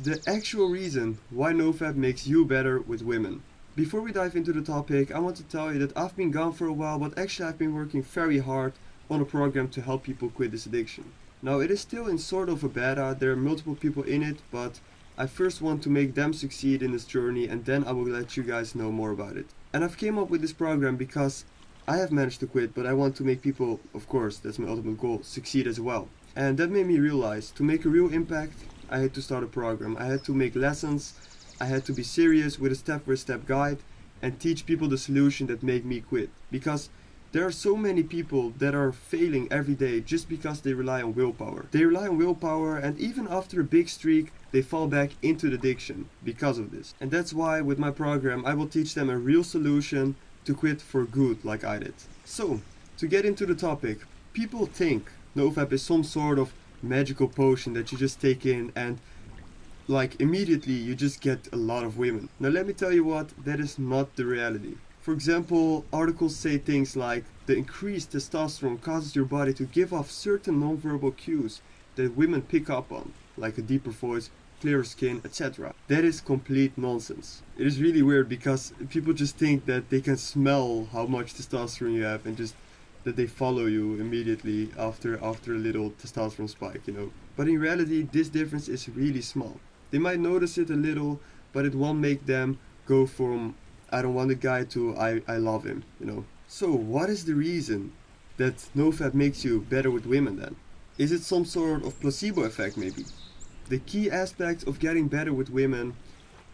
The actual reason why NoFap makes you better with women. Before we dive into the topic, I want to tell you that I've been gone for a while, but actually I've been working very hard on a program to help people quit this addiction. Now it is still in sort of a beta, there are multiple people in it, but I first want to make them succeed in this journey and then I will let you guys know more about it. And I've came up with this program because I have managed to quit, but I want to make people, of course, that's my ultimate goal, succeed as well. And that made me realize to make a real impact, I had to start a program. I had to make lessons, I had to be serious with a step-by-step guide and teach people the solution that made me quit. Because there are so many people that are failing every day just because they rely on willpower. They rely on willpower and even after a big streak, they fall back into the addiction because of this. And that's why with my program, I will teach them a real solution to quit for good like I did. So, to get into the topic, people think NoFap is some sort of magical potion that you just take in and like immediately you just get a lot of women. Now let me tell you what, that is not the reality. For example, articles say things like the increased testosterone causes your body to give off certain nonverbal cues that women pick up on, like a deeper voice, clearer skin, etc. That is complete nonsense. It is really weird because people just think that they can smell how much testosterone you have and just that they follow you immediately after a little testosterone spike, you know. But in reality, this difference is really small. They might notice it a little, but it won't make them go from I don't want a guy to I love him, you know. So what is the reason that NoFap makes you better with women then? Is it some sort of placebo effect maybe? The key aspects of getting better with women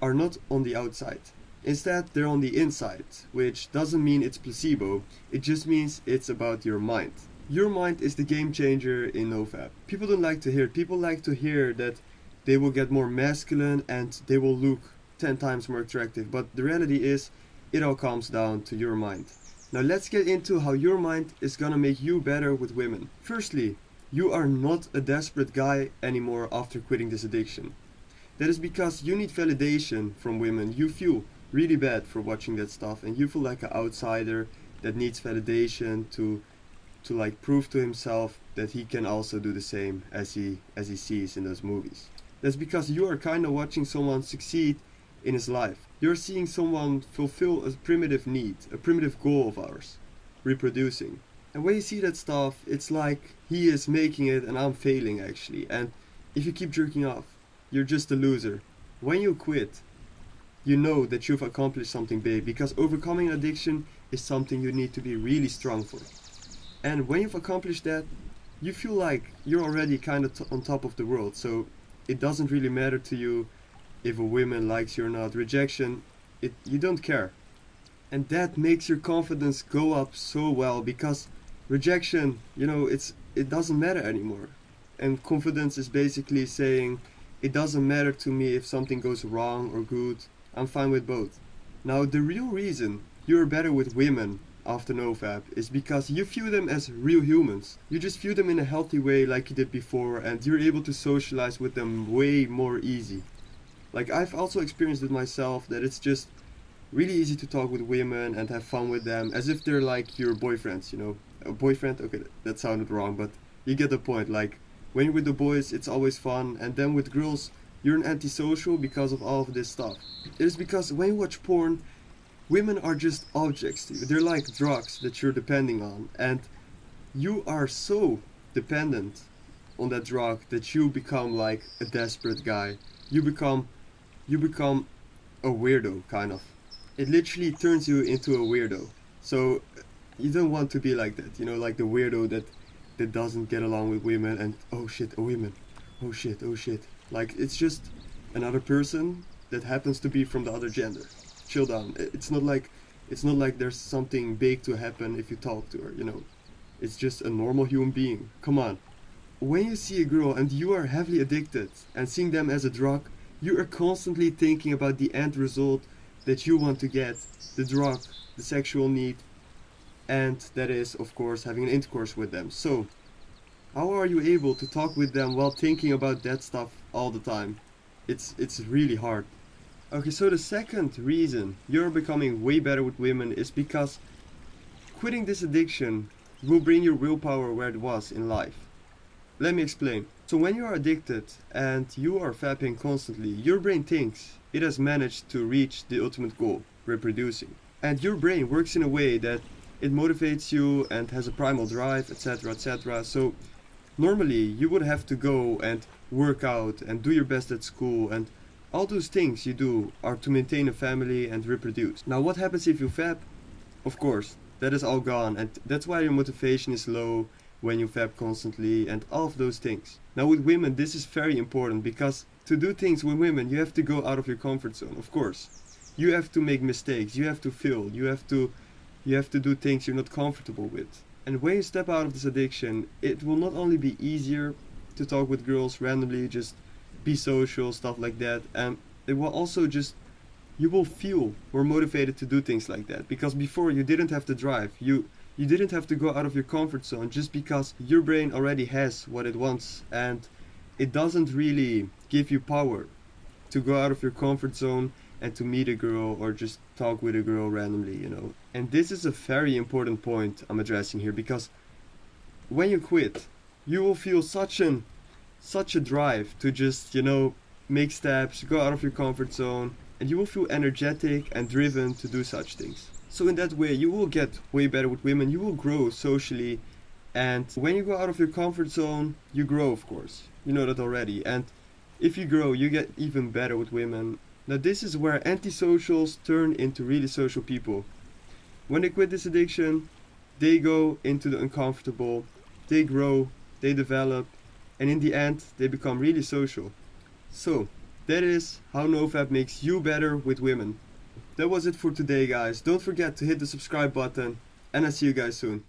are not on the outside. Instead, they're on the inside, which doesn't mean it's placebo, it just means it's about your mind. Your mind is the game changer in NoFap. People don't like to hear it. People like to hear that they will get more masculine and they will look 10 times more attractive, but the reality is, it all comes down to your mind. Now let's get into how your mind is gonna make you better with women. Firstly, you are not a desperate guy anymore after quitting this addiction. That is because you need validation from women. You feel really bad for watching that stuff and you feel like an outsider that needs validation to like prove to himself that he can also do the same as he sees in those movies. That's because you are kind of watching someone succeed in his life. You're seeing someone fulfill a primitive need, a primitive goal of ours, reproducing. And when you see that stuff, it's like he is making it and I'm failing actually. And if you keep jerking off, you're just a loser. When you quit, you know that you've accomplished something big because overcoming addiction is something you need to be really strong for. And when you've accomplished that, you feel like you're already kind of on top of the world. So it doesn't really matter to you if a woman likes you or not. Rejection, you don't care. And that makes your confidence go up so well because rejection, you know, it doesn't matter anymore. And confidence is basically saying it doesn't matter to me if something goes wrong or good. I'm fine with both. Now the real reason you're better with women after NoFap is because you view them as real humans. You just view them in a healthy way like you did before and you're able to socialize with them way more easy. Like I've also experienced it myself that it's just really easy to talk with women and have fun with them as if they're like your boyfriends, you know. A boyfriend, okay, that sounded wrong, but you get the point. Like when you're with the boys, it's always fun, and then with girls, you're an antisocial because of all of this stuff. It is because when you watch porn, women are just objects to you. They're like drugs that you're depending on, and you are so dependent on that drug that you become like a desperate guy. You become a weirdo, kind of. It literally turns you into a weirdo. So you don't want to be like that, you know, like the weirdo that doesn't get along with women and oh shit, a woman, oh shit. Like it's just another person that happens to be from the other gender. Chill down. It's not like there's something big to happen if you talk to her, you know. It's just a normal human being. Come on. When you see a girl and you are heavily addicted and seeing them as a drug, you are constantly thinking about the end result that you want to get, the drug, the sexual need, and that is of course having an intercourse with them. So how are you able to talk with them while thinking about that stuff all the time? It's really hard. Okay, so the second reason you're becoming way better with women is because quitting this addiction will bring your willpower where it was in life. Let me explain. So when you are addicted and you are fapping constantly, your brain thinks it has managed to reach the ultimate goal, reproducing. And your brain works in a way that it motivates you and has a primal drive, etc., etc. So normally you would have to go and work out and do your best at school, and all those things you do are to maintain a family and reproduce. Now what happens if you fap? Of course, that is all gone, and that's why your motivation is low when you fap constantly and all of those things. Now with women this is very important, because to do things with women you have to go out of your comfort zone, of course. You have to make mistakes, you have to fail, you have to do things you're not comfortable with. And when you step out of this addiction, it will not only be easier to talk with girls randomly, just be social, stuff like that, and it will also just, you will feel more motivated to do things like that. Because before you didn't have to drive, you didn't have to go out of your comfort zone, just because your brain already has what it wants, and it doesn't really give you power to go out of your comfort zone and to meet a girl or just talk with a girl randomly, you know. And this is a very important point I'm addressing here, because when you quit, you will feel such a drive to just, you know, make steps, go out of your comfort zone, and you will feel energetic and driven to do such things. So in that way you will get way better with women, you will grow socially, and when you go out of your comfort zone, you grow, of course. You know that already. And if you grow, you get even better with women. Now this is where antisocials turn into really social people. When they quit this addiction, they go into the uncomfortable, they grow, they develop, and in the end they become really social. So that is how NoFap makes you better with women. That was it for today, guys. Don't forget to hit the subscribe button, and I'll see you guys soon.